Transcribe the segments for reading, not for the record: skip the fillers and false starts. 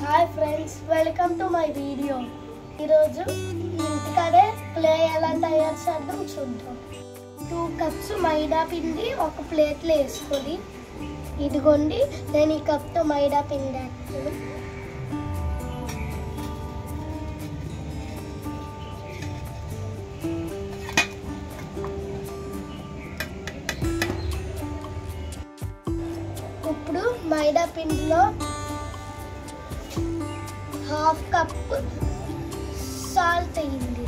Hi friends, welcome to my video. ఈరోజు ఇంటికాడే play ఎలా తయారు చేద్దాం చూద్దాం. 2 కప్స్ మైదా పిండి ఒక ప్లేట్లో వేసుకొని, ఇదిగోండి నేను ఈ కప్తో మైదా పిండి వేస్తాను. ఇప్పుడు మైదా పిండిలో 1/2 కప్ సాల్ట్ అయ్యింది.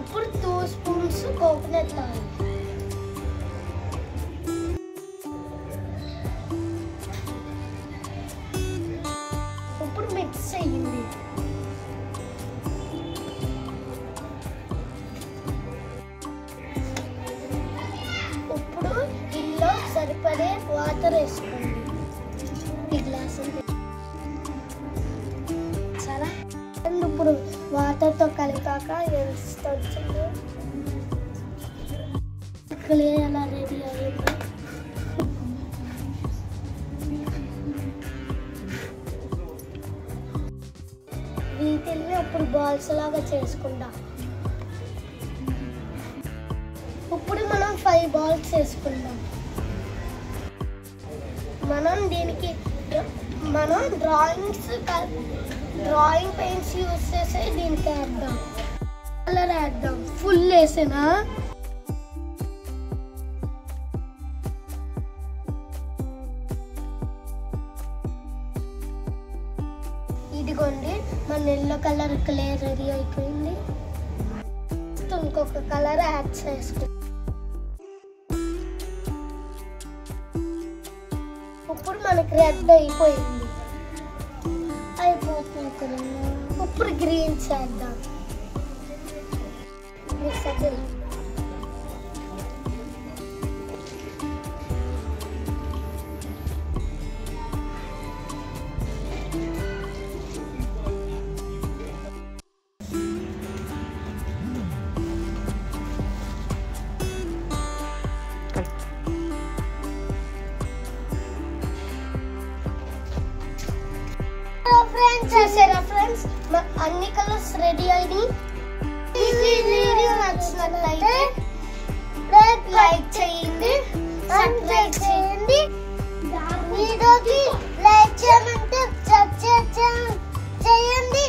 ఇప్పుడు 2 స్పూన్స్ కోకోనట్ ఆయిల్. ఇప్పుడు మిక్స్ అయ్యింది. సరిపడే వాటర్ వేసుకోండి. ఈ గ్లాస్ చాలా. ఇప్పుడు వాటర్తో కలిపాక వేస్తుంది. క్లే ఎలా రెడీ అయ్యింది. వీటిని ఇప్పుడు బాల్స్ లాగా చేసుకుందాం. ఇప్పుడు మనం 5 బాల్స్ వేసుకుందాం. మనం డ్రాయింగ్ పెయింట్స్ యూజ్ చేసి దీనికి వేద్దాం. కలర్ వేద్దాం. ఫుల్ వేసేనా? ఇదిగోండి మన ఎల్లో కలర్ క్లే రెడీ అయిపోయింది. ఇంకొక కలర్ యాడ్ చేసుకుంటాం. ఇప్పుడు మనకి రెడ్ అయిపోతుంది కదా. ఇప్పుడు గ్రీన్ చేద్దాం. చూసారా ఫ్రెండ్స్, అన్ని కలర్స్ రెడీ అయ్యి. ఈ వీడియో నచ్చినట్లయితే లైక్ చేయండి, సబ్స్క్రైబ్ చేయండి. వీడియోకి లైక్ చేయమంటే సబ్స్క్రైబ్ చేయండి.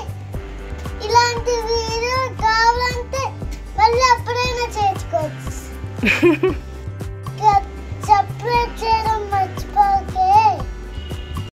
ఇలాంటి వీడియో కావాలంటే మళ్ళీ ఎప్పుడైనా చేసుకోవచ్చు.